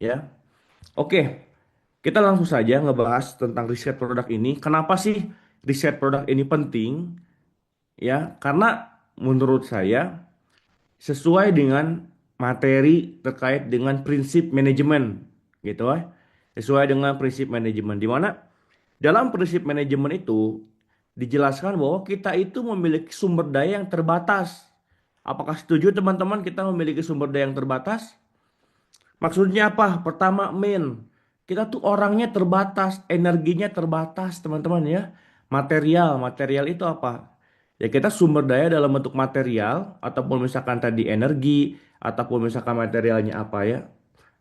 ya. Oke, kita langsung saja ngebahas tentang riset produk ini. Kenapa sih riset produk ini penting? Ya, karena menurut saya sesuai dengan materi terkait dengan prinsip manajemen, gitu ya. Sesuai dengan prinsip manajemen di mana dalam prinsip manajemen itu dijelaskan bahwa kita itu memiliki sumber daya yang terbatas. Apakah setuju teman-teman kita memiliki sumber daya yang terbatas? Maksudnya apa? Pertama, kita tuh orangnya terbatas, energinya terbatas, teman-teman ya. Material itu apa? Ya kita sumber daya dalam bentuk material, ataupun misalkan tadi energi, ataupun misalkan materialnya apa ya,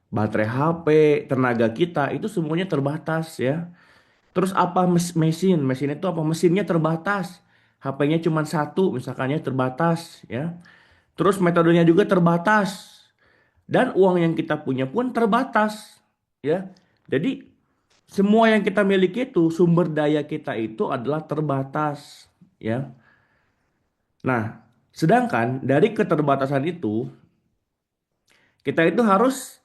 baterai HP, tenaga kita, itu semuanya terbatas ya. Terus apa mesin? Mesin itu apa? Mesinnya terbatas. HP-nya cuma satu, misalkannya terbatas ya. Terus metodenya juga terbatas. Dan uang yang kita punya pun terbatas, ya. Jadi semua yang kita miliki itu sumber daya kita itu adalah terbatas, ya. Nah, sedangkan dari keterbatasan itu kita itu harus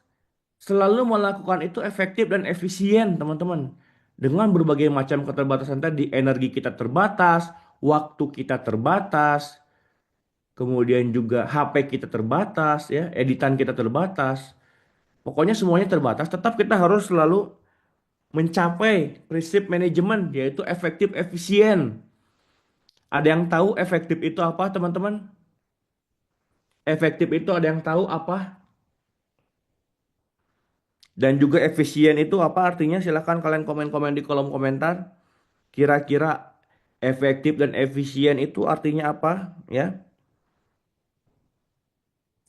selalu melakukan itu efektif dan efisien, teman-teman. Dengan berbagai macam keterbatasan tadi, energi kita terbatas, waktu kita terbatas, kemudian juga HP kita terbatas, ya, editan kita terbatas. Pokoknya semuanya terbatas, tetap kita harus selalu mencapai prinsip manajemen yaitu efektif efisien. Ada yang tahu efektif itu apa, teman-teman? Efektif itu ada yang tahu apa? Dan juga efisien itu apa artinya? Silahkan kalian komen-komen di kolom komentar. Kira-kira efektif dan efisien itu artinya apa? Ya,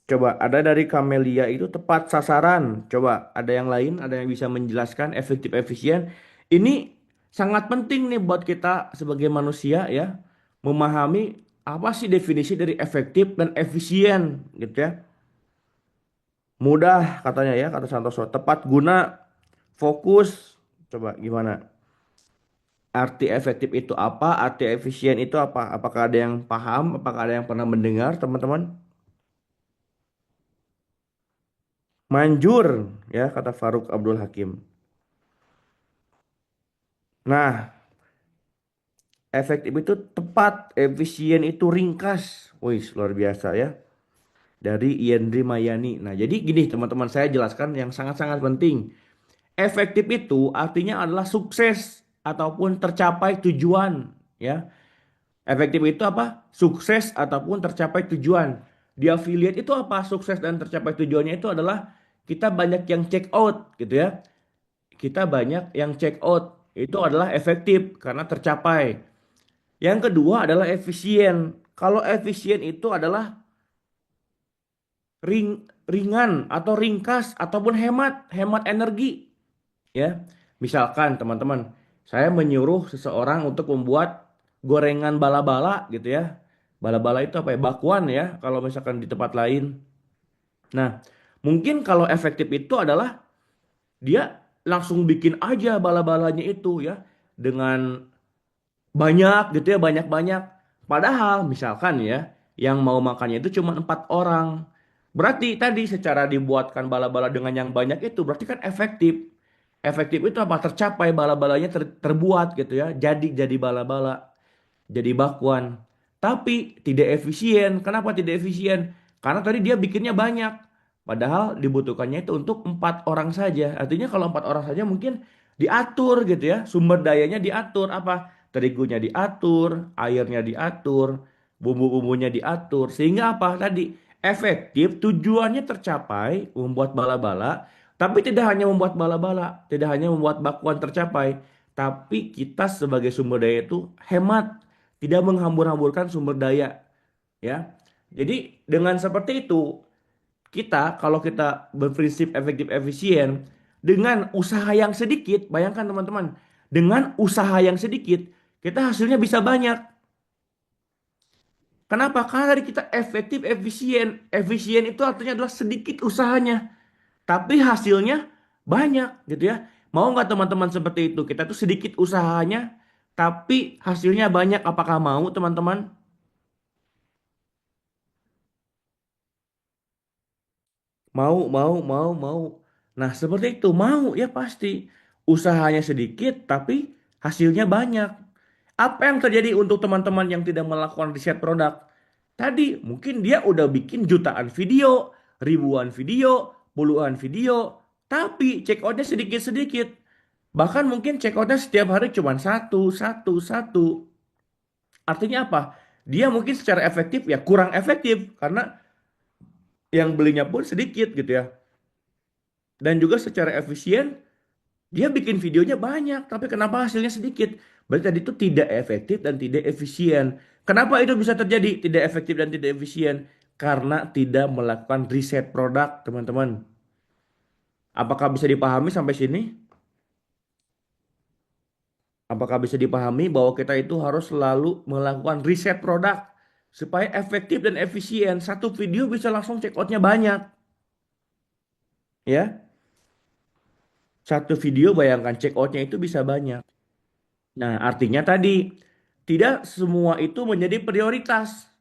coba ada dari Kamelia itu tepat sasaran. Coba ada yang lain, ada yang bisa menjelaskan efektif efisien. Ini sangat penting nih buat kita sebagai manusia ya, memahami apa sih definisi dari efektif dan efisien gitu ya. Mudah katanya ya kata Santoso, tepat guna, fokus. Coba gimana? Arti efektif itu apa? Arti efisien itu apa? Apakah ada yang paham? Apakah ada yang pernah mendengar, teman-teman? Manjur ya kata Faruk Abdul Hakim. Nah, efektif itu tepat, efisien itu ringkas. Wih, luar biasa ya. Dari Yendri Mayani. Nah, jadi gini teman-teman, saya jelaskan yang sangat-sangat penting. Efektif itu artinya adalah sukses ataupun tercapai tujuan, ya. Efektif itu apa? Sukses ataupun tercapai tujuan. Di affiliate itu apa? Sukses dan tercapai tujuannya itu adalah kita banyak yang check out gitu ya. Kita banyak yang check out. Itu adalah efektif karena tercapai. Yang kedua adalah efisien. Kalau efisien itu adalah ringan atau ringkas ataupun hemat energi, ya. Misalkan teman-teman, saya menyuruh seseorang untuk membuat gorengan bala-bala gitu ya. Bala-bala itu apa ya? Bakwan ya, kalau misalkan di tempat lain. Nah, mungkin kalau efektif itu adalah dia langsung bikin aja bala-balanya itu ya dengan banyak gitu ya, banyak-banyak. Padahal misalkan ya, yang mau makannya itu cuma 4 orang. Berarti tadi secara dibuatkan bala-bala dengan yang banyak itu berarti kan efektif. Efektif itu apa? Tercapai bala-balanya terbuat gitu ya. Jadi bala-bala, jadi bakwan. Tapi tidak efisien. Kenapa tidak efisien? Karena tadi dia bikinnya banyak. Padahal dibutuhkannya itu untuk 4 orang saja. Artinya kalau 4 orang saja mungkin diatur gitu ya. Sumber dayanya diatur. Apa? Terigunya diatur, airnya diatur, bumbu-bumbunya diatur. Sehingga apa? Tadi efektif tujuannya tercapai membuat bala-bala. Tapi tidak hanya membuat bala-bala. Tidak hanya membuat bakwan tercapai. Tapi kita sebagai sumber daya itu hemat, tidak menghambur-hamburkan sumber daya, ya. Jadi dengan seperti itu, kita kalau kita berprinsip efektif efisien dengan usaha yang sedikit, bayangkan teman-teman, dengan usaha yang sedikit kita hasilnya bisa banyak. Kenapa? Karena dari kita efektif efisien. Efisien itu artinya adalah sedikit usahanya, tapi hasilnya banyak gitu ya. Mau nggak teman-teman seperti itu? Kita tuh sedikit usahanya, tapi hasilnya banyak. Apakah mau teman-teman? Mau. Nah, seperti itu mau ya pasti. Usahanya sedikit tapi hasilnya banyak. Apa yang terjadi untuk teman-teman yang tidak melakukan riset produk? Tadi mungkin dia udah bikin jutaan video, ribuan video, puluhan video, tapi check outnya sedikit-sedikit. Bahkan mungkin check outnya setiap hari cuma satu, satu, satu. Artinya apa? Dia mungkin secara efektif ya kurang efektif karena yang belinya pun sedikit gitu ya. Dan juga secara efisien dia bikin videonya banyak, tapi kenapa hasilnya sedikit? Berarti tadi itu tidak efektif dan tidak efisien. Kenapa itu bisa terjadi tidak efektif dan tidak efisien? Karena tidak melakukan riset produk, teman-teman. Apakah bisa dipahami sampai sini? Apakah bisa dipahami bahwa kita itu harus selalu melakukan riset produk supaya efektif dan efisien. Satu video bisa langsung check outnya banyak, ya. Satu video bayangkan check outnya itu bisa banyak. Nah, artinya tadi tidak semua itu menjadi prioritas.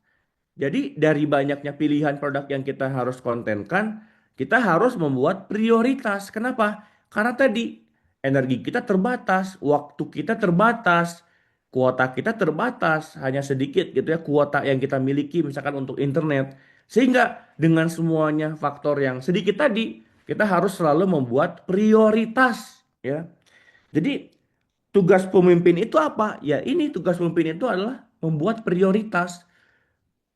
Jadi dari banyaknya pilihan produk yang kita harus kontenkan, kita harus membuat prioritas. Kenapa? Karena tadi energi kita terbatas, waktu kita terbatas, kuota kita terbatas, hanya sedikit gitu ya kuota yang kita miliki misalkan untuk internet. Sehingga dengan semuanya faktor yang sedikit tadi, kita harus selalu membuat prioritas ya. Jadi tugas pemimpin itu apa? Ya ini tugas pemimpin itu adalah membuat prioritas.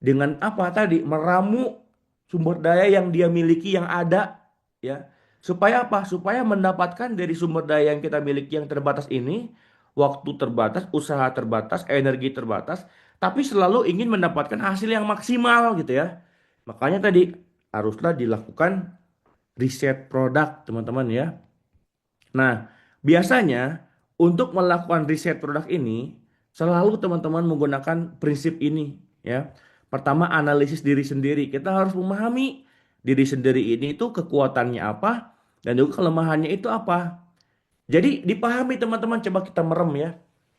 Dengan apa tadi? Meramu sumber daya yang dia miliki yang ada ya. Supaya apa? Supaya mendapatkan dari sumber daya yang kita miliki yang terbatas ini, waktu terbatas, usaha terbatas, energi terbatas, tapi selalu ingin mendapatkan hasil yang maksimal gitu ya. Makanya tadi haruslah dilakukan riset produk, teman-teman ya. Nah, biasanya untuk melakukan riset produk ini selalu teman-teman menggunakan prinsip ini ya. Pertama, analisis diri sendiri. Kita harus memahami diri sendiri ini itu kekuatannya apa dan juga kelemahannya itu apa. Jadi dipahami teman-teman, coba kita merem ya.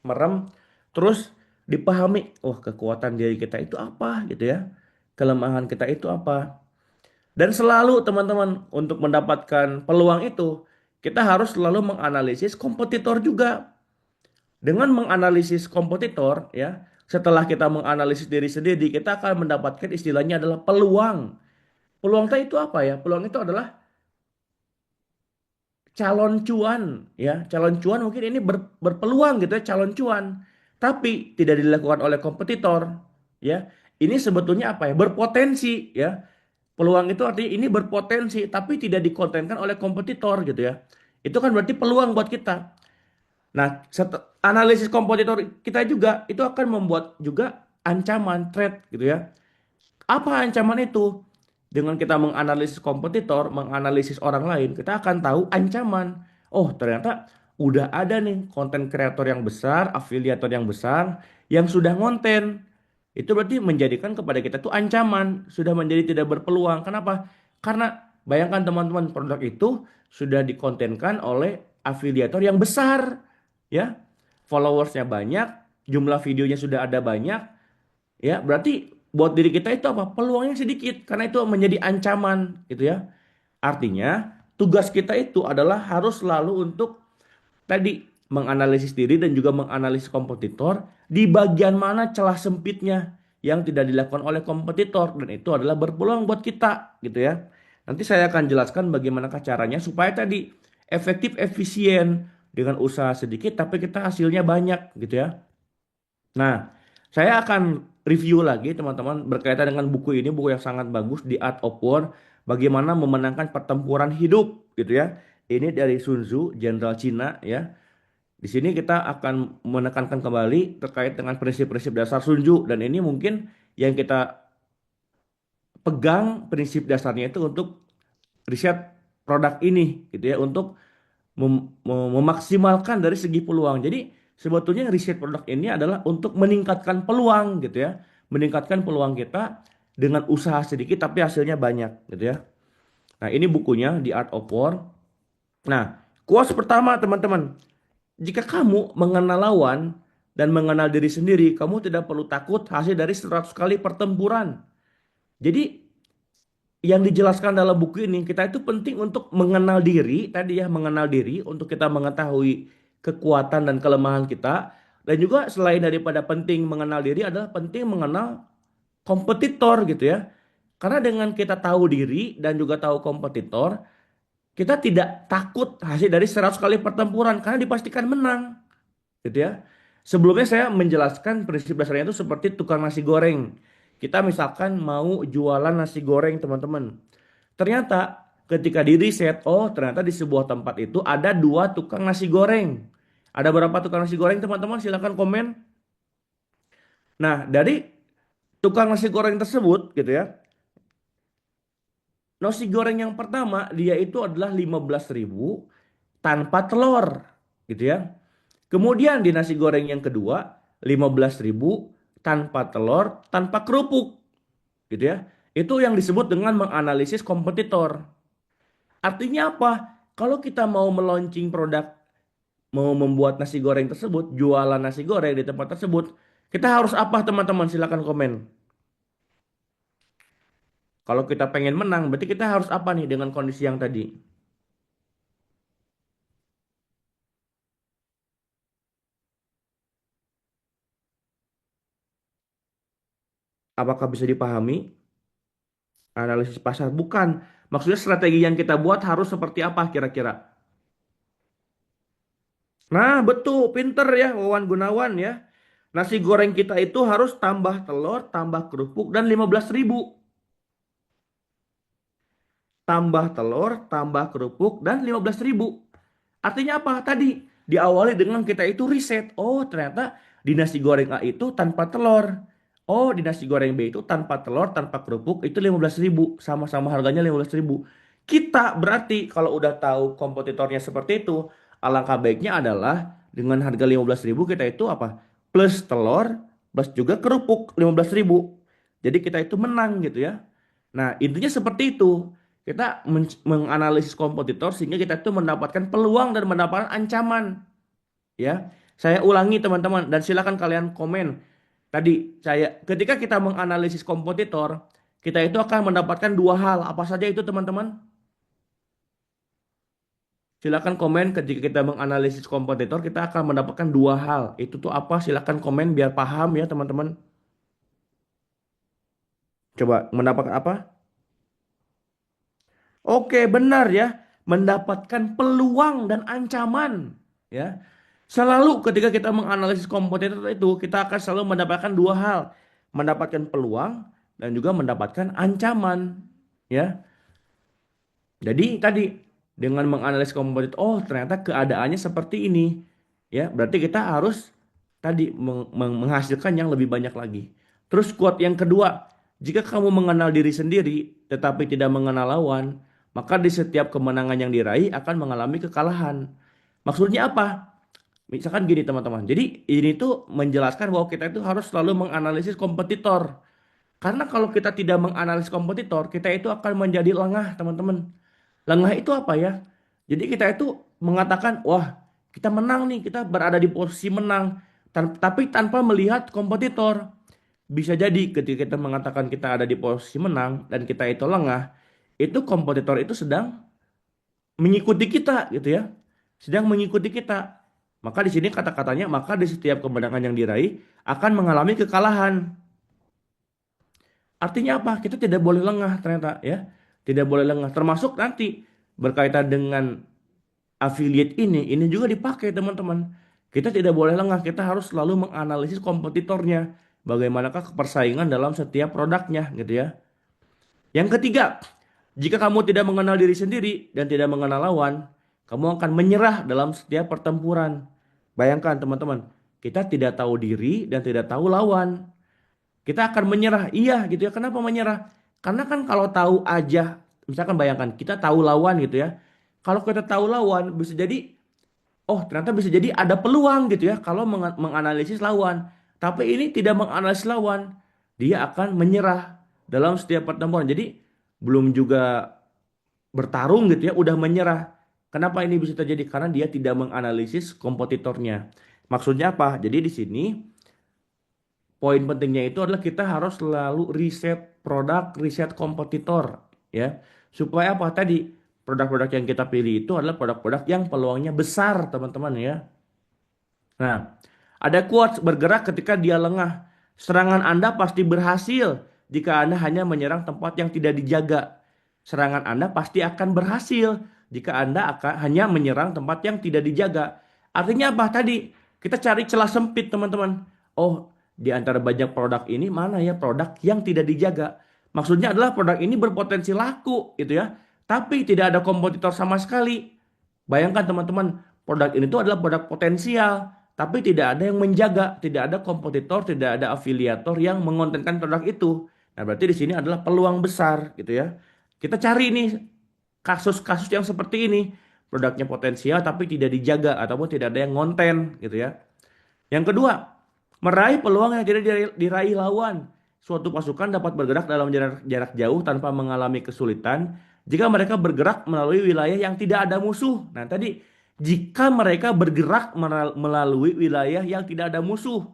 Merem terus dipahami, oh kekuatan diri kita itu apa gitu ya. Kelemahan kita itu apa. Dan selalu teman-teman untuk mendapatkan peluang itu kita harus selalu menganalisis kompetitor juga. Dengan menganalisis kompetitor ya, setelah kita menganalisis diri sendiri, kita akan mendapatkan istilahnya adalah peluang. Peluang itu apa ya? Peluang itu adalah calon cuan ya. Calon cuan mungkin ini berpeluang gitu ya, calon cuan. Tapi tidak dilakukan oleh kompetitor ya. Ini sebetulnya apa ya? Berpotensi ya. Peluang itu artinya ini berpotensi tapi tidak dikontenkan oleh kompetitor gitu ya. Itu kan berarti peluang buat kita. Nah, analisis kompetitor kita juga itu akan membuat juga ancaman threat gitu ya. Apa ancaman itu? Dengan kita menganalisis kompetitor, menganalisis orang lain, kita akan tahu ancaman. Oh, ternyata udah ada nih konten kreator yang besar, afiliator yang besar yang sudah ngonten. Itu berarti menjadikan kepada kita tuh ancaman, sudah menjadi tidak berpeluang. Kenapa? Karena bayangkan teman-teman produk itu sudah dikontenkan oleh afiliator yang besar, ya. Followersnya banyak, jumlah videonya sudah ada banyak, ya berarti buat diri kita itu apa? Peluangnya sedikit karena itu menjadi ancaman gitu ya. Artinya tugas kita itu adalah harus selalu untuk tadi menganalisis diri dan juga menganalisis kompetitor di bagian mana celah sempitnya yang tidak dilakukan oleh kompetitor dan itu adalah berpeluang buat kita gitu ya. Nanti saya akan jelaskan bagaimana caranya supaya tadi efektif efisien dengan usaha sedikit tapi kita hasilnya banyak gitu ya. Nah, saya akan review lagi teman-teman berkaitan dengan buku ini, buku yang sangat bagus, The Art of War, bagaimana memenangkan pertempuran hidup gitu ya. Ini dari Sun Tzu, jenderal Cina ya. Di sini kita akan menekankan kembali terkait dengan prinsip-prinsip dasar Sun Tzu dan ini mungkin yang kita pegang prinsip dasarnya itu untuk riset produk ini gitu ya, untuk memaksimalkan dari segi peluang. Jadi sebetulnya riset produk ini adalah untuk meningkatkan peluang gitu ya. Meningkatkan peluang kita dengan usaha sedikit tapi hasilnya banyak gitu ya. Nah, ini bukunya The Art of War. Nah, quotes pertama teman-teman. Jika kamu mengenal lawan dan mengenal diri sendiri, kamu tidak perlu takut hasil dari 100 kali pertempuran. Jadi yang dijelaskan dalam buku ini, kita itu penting untuk mengenal diri, tadi ya, mengenal diri untuk kita mengetahui kekuatan dan kelemahan kita. Dan juga selain daripada penting mengenal diri adalah penting mengenal kompetitor gitu ya. Karena dengan kita tahu diri dan juga tahu kompetitor, kita tidak takut hasil dari 100 kali pertempuran karena dipastikan menang gitu ya. Sebelumnya saya menjelaskan prinsip dasarnya itu seperti tukang nasi goreng. Kita misalkan mau jualan nasi goreng teman-teman. Ternyata ketika di riset, oh ternyata di sebuah tempat itu ada dua tukang nasi goreng. Ada berapa tukang nasi goreng teman-teman? Silahkan komen. Nah dari tukang nasi goreng tersebut gitu ya. Nasi goreng yang pertama dia itu adalah 15.000 tanpa telur gitu ya. Kemudian di nasi goreng yang kedua 15.000 tanpa telur, tanpa kerupuk gitu ya. Itu yang disebut dengan menganalisis kompetitor. Artinya apa? Kalau kita mau meluncing produk, mau membuat nasi goreng tersebut, jualan nasi goreng di tempat tersebut, kita harus apa teman-teman? Silakan komen. Kalau kita pengen menang, berarti kita harus apa nih dengan kondisi yang tadi? Apakah bisa dipahami? Analisis pasar bukan. Maksudnya strategi yang kita buat harus seperti apa kira-kira? Nah, betul, pinter ya Wawan Gunawan ya. Nasi goreng kita itu harus tambah telur, tambah kerupuk, dan 15.000. Tambah telur, tambah kerupuk, dan 15.000. Artinya apa? Tadi diawali dengan kita itu riset. Oh, ternyata di nasi goreng A itu tanpa telur. Oh, di nasi goreng B itu tanpa telur, tanpa kerupuk, itu 15.000. Sama-sama harganya 15.000. Kita berarti kalau udah tahu kompetitornya seperti itu, alangkah baiknya adalah dengan harga 15.000 kita itu apa? Plus telur, plus juga kerupuk 15.000. Jadi kita itu menang gitu ya. Nah, intinya seperti itu. Kita menganalisis kompetitor sehingga kita itu mendapatkan peluang dan mendapatkan ancaman. Ya, saya ulangi teman-teman dan silakan kalian komen. Tadi saya ketika kita menganalisis kompetitor, kita itu akan mendapatkan dua hal. Apa saja itu teman-teman? Silakan komen ketika kita menganalisis kompetitor, kita akan mendapatkan dua hal. Itu tuh apa? Silakan komen biar paham ya teman-teman. Coba mendapatkan apa? Oke, benar ya. Mendapatkan peluang dan ancaman. Ya. Selalu ketika kita menganalisis kompetitor itu, kita akan selalu mendapatkan dua hal. Mendapatkan peluang dan juga mendapatkan ancaman. Ya. Jadi tadi dengan menganalisis kompetitor, oh ternyata keadaannya seperti ini. Ya, berarti kita harus tadi menghasilkan yang lebih banyak lagi. Terus quote yang kedua, jika kamu mengenal diri sendiri tetapi tidak mengenal lawan, maka di setiap kemenangan yang diraih akan mengalami kekalahan. Maksudnya apa? Misalkan gini teman-teman. Jadi ini tuh menjelaskan bahwa kita itu harus selalu menganalisis kompetitor. Karena kalau kita tidak menganalisis kompetitor, kita itu akan menjadi lengah teman-teman. Lengah itu apa ya? Jadi kita itu mengatakan, wah kita menang nih, kita berada di posisi menang. Tapi tanpa melihat kompetitor. Bisa jadi ketika kita mengatakan kita ada di posisi menang dan kita itu lengah, itu kompetitor itu sedang mengikuti kita gitu ya. Sedang mengikuti kita. Maka di sini kata-katanya, maka di setiap kemenangan yang diraih akan mengalami kekalahan. Artinya apa? Kita tidak boleh lengah ternyata ya. Tidak boleh lengah. Termasuk nanti berkaitan dengan affiliate ini juga dipakai teman-teman. Kita tidak boleh lengah, kita harus selalu menganalisis kompetitornya. Bagaimanakah persaingan dalam setiap produknya gitu ya. Yang ketiga, jika kamu tidak mengenal diri sendiri dan tidak mengenal lawan, kamu akan menyerah dalam setiap pertempuran. Bayangkan teman-teman, kita tidak tahu diri dan tidak tahu lawan. Kita akan menyerah. Iya gitu ya. Kenapa menyerah? Karena kan kalau tahu aja, misalkan bayangkan kita tahu lawan gitu ya. Kalau kita tahu lawan bisa jadi, oh ternyata bisa jadi ada peluang gitu ya kalau menganalisis lawan. Tapi ini tidak menganalisis lawan, dia akan menyerah dalam setiap pertemuan. Jadi belum juga bertarung gitu ya, udah menyerah. Kenapa ini bisa terjadi? Karena dia tidak menganalisis kompetitornya. Maksudnya apa? Jadi di sini poin pentingnya itu adalah kita harus selalu riset produk, riset kompetitor. ya. Supaya apa tadi? Produk-produk yang kita pilih itu adalah produk-produk yang peluangnya besar, teman-teman ya. Nah, ada quotes bergerak ketika dia lengah. Serangan Anda pasti berhasil jika Anda hanya menyerang tempat yang tidak dijaga. Serangan Anda pasti akan berhasil jika Anda akan hanya menyerang tempat yang tidak dijaga. Artinya apa tadi? Kita cari celah sempit, teman-teman. Oh, di antara banyak produk ini mana ya produk yang tidak dijaga? Maksudnya adalah produk ini berpotensi laku gitu ya. Tapi tidak ada kompetitor sama sekali. Bayangkan teman-teman, produk ini tuh adalah produk potensial, tapi tidak ada yang menjaga, tidak ada kompetitor, tidak ada afiliator yang mengontenkan produk itu. Nah, berarti di sini adalah peluang besar gitu ya. Kita cari nih kasus-kasus yang seperti ini. Produknya potensial tapi tidak dijaga ataupun tidak ada yang ngonten gitu ya. Yang kedua, meraih peluang yang tidak diraih lawan. Suatu pasukan dapat bergerak dalam jarak jauh tanpa mengalami kesulitan jika mereka bergerak melalui wilayah yang tidak ada musuh. Nah, tadi jika mereka bergerak melalui wilayah yang tidak ada musuh.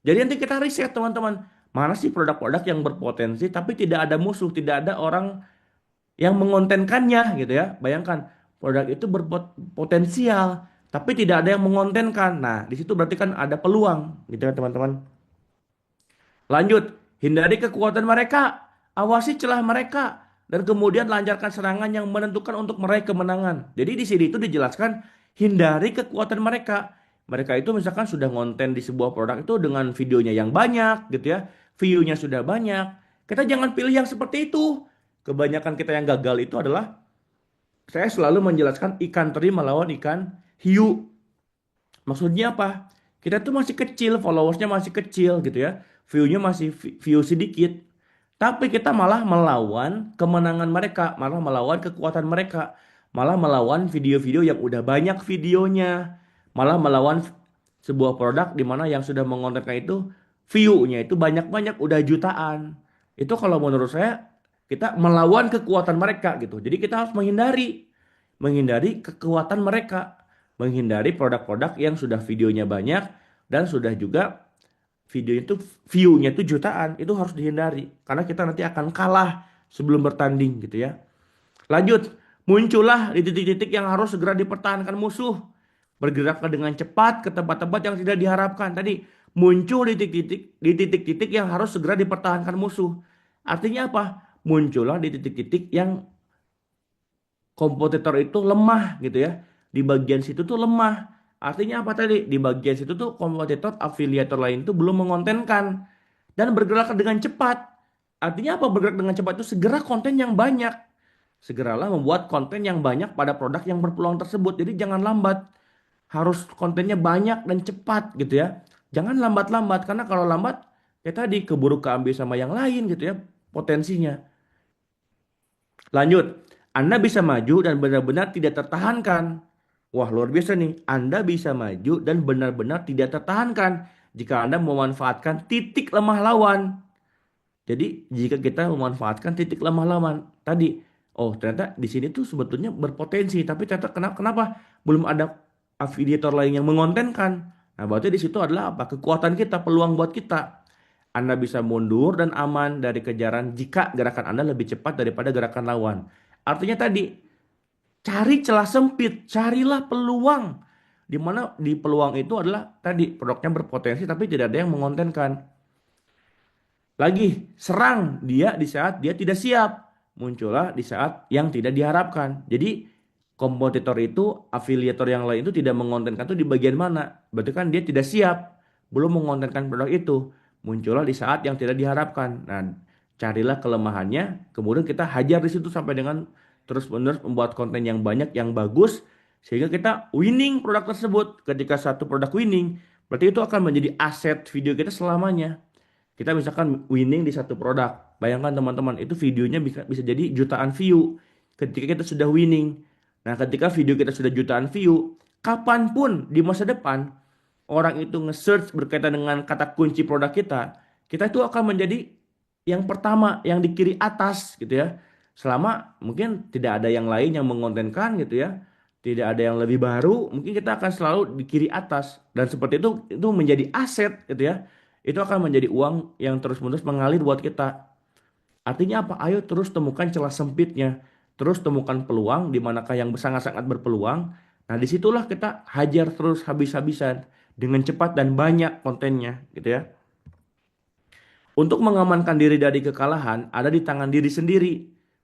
Jadi nanti kita riset teman-teman, mana sih produk-produk yang berpotensi tapi tidak ada musuh, tidak ada orang yang mengontenkannya gitu ya. Bayangkan produk itu berpotensial tapi tidak ada yang mengontenkan. Nah, di situ berarti kan ada peluang gitu kan teman-teman. Lanjut, hindari kekuatan mereka, awasi celah mereka, dan kemudian lancarkan serangan yang menentukan untuk meraih kemenangan. Jadi di sini itu dijelaskan hindari kekuatan mereka. Mereka itu misalkan sudah ngonten di sebuah produk itu dengan videonya yang banyak gitu ya, view-nya sudah banyak. Kita jangan pilih yang seperti itu. Kebanyakan kita yang gagal itu adalah saya selalu menjelaskan ikan teri melawan ikan hiu. Maksudnya apa? Kita tuh masih kecil, followersnya masih kecil gitu ya. View-nya masih view sedikit. Tapi kita malah melawan kemenangan mereka, malah melawan kekuatan mereka, malah melawan video-video yang udah banyak videonya, malah melawan sebuah produk di mana yang sudah mengontenkan itu view-nya itu banyak-banyak udah jutaan. Itu kalau menurut saya kita melawan kekuatan mereka gitu. Jadi kita harus menghindari kekuatan mereka, menghindari produk-produk yang sudah videonya banyak dan sudah juga videonya itu view-nya itu jutaan, itu harus dihindari karena kita nanti akan kalah sebelum bertanding gitu ya. Lanjut, muncullah di titik-titik yang harus segera dipertahankan musuh. Bergeraklah dengan cepat ke tempat-tempat yang tidak diharapkan. Tadi muncul di titik-titik yang harus segera dipertahankan musuh. Artinya apa? Muncullah di titik-titik yang kompetitor itu lemah gitu ya. Di bagian situ tuh lemah. Artinya apa tadi? Di bagian situ tuh kompetitor afiliator lain tuh belum mengontenkan dan bergerak dengan cepat. Artinya apa bergerak dengan cepat itu segera konten yang banyak. Segeralah membuat konten yang banyak pada produk yang berpeluang tersebut. Jadi jangan lambat. Harus kontennya banyak dan cepat gitu ya. Jangan lambat-lambat karena kalau lambat ya tadi keburu keambil sama yang lain gitu ya potensinya. Lanjut, Anda bisa maju dan benar-benar tidak tertahankan. Wah, luar biasa nih. Anda bisa maju dan benar-benar tidak tertahankan jika Anda memanfaatkan titik lemah lawan. Jadi, jika kita memanfaatkan titik lemah lawan tadi, oh ternyata di sini tuh sebetulnya berpotensi, tapi ternyata kenapa belum ada afiliator lain yang mengontenkan? Nah, berarti di situ adalah apa? Kekuatan kita, peluang buat kita. Anda bisa mundur dan aman dari kejaran jika gerakan Anda lebih cepat daripada gerakan lawan. Artinya tadi, cari celah sempit, carilah peluang. Di mana di peluang itu adalah tadi produknya berpotensi tapi tidak ada yang mengontenkan. Lagi, serang dia di saat dia tidak siap. Muncullah di saat yang tidak diharapkan. Jadi, kompetitor itu, afiliator yang lain itu tidak mengontenkan itu di bagian mana? Berarti kan dia tidak siap. Belum mengontenkan produk itu. Muncullah di saat yang tidak diharapkan. Nah, carilah kelemahannya. Kemudian kita hajar di situ sampai dengan terus-menerus membuat konten yang banyak, yang bagus. Sehingga kita winning produk tersebut. Ketika satu produk winning, berarti itu akan menjadi aset video kita selamanya. Kita misalkan winning di satu produk. Bayangkan teman-teman, itu videonya bisa jadi jutaan view ketika kita sudah winning. Nah, ketika video kita sudah jutaan view, kapanpun di masa depan, orang itu nge-search berkaitan dengan kata kunci produk kita itu akan menjadi yang pertama, yang di kiri atas gitu ya. Selama mungkin tidak ada yang lain yang mengontenkan gitu ya. Tidak ada yang lebih baru, mungkin kita akan selalu di kiri atas. Dan seperti itu menjadi aset gitu ya. Itu akan menjadi uang yang terus-menerus mengalir buat kita. Artinya apa? Ayo terus temukan celah sempitnya. Terus temukan peluang di manakah yang sangat-sangat berpeluang. Nah, disitulah kita hajar terus habis-habisan dengan cepat dan banyak kontennya, gitu ya. Untuk mengamankan diri dari kekalahan ada di tangan diri sendiri.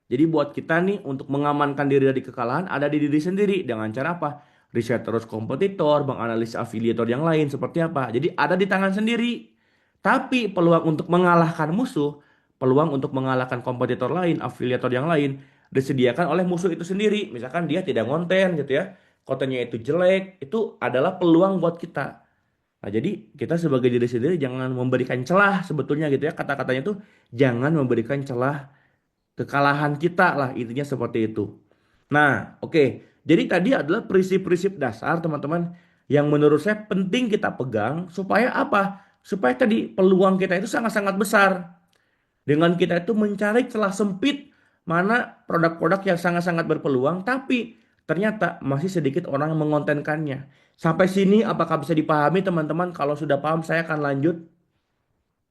Jadi buat kita nih untuk mengamankan diri dari kekalahan ada di diri sendiri. Dengan cara apa? Riset terus kompetitor, menganalisis afiliator yang lain seperti apa. Jadi ada di tangan sendiri. Tapi peluang untuk mengalahkan musuh, peluang untuk mengalahkan kompetitor lain, afiliator yang lain, disediakan oleh musuh itu sendiri. Misalkan dia tidak konten gitu ya. Kontennya itu jelek, itu adalah peluang buat kita. Nah, jadi kita sebagai diri sendiri jangan memberikan celah sebetulnya gitu ya. Kata-katanya tuh jangan memberikan celah kekalahan kita lah, intinya seperti itu. Nah, oke. Jadi tadi adalah prinsip-prinsip dasar teman-teman yang menurut saya penting kita pegang supaya apa? Supaya tadi peluang kita itu sangat-sangat besar. Dengan kita itu mencari celah sempit mana produk-produk yang sangat-sangat berpeluang, tapi ternyata masih sedikit orang yang mengontenkannya. Sampai sini apakah bisa dipahami teman-teman? Kalau sudah paham saya akan lanjut.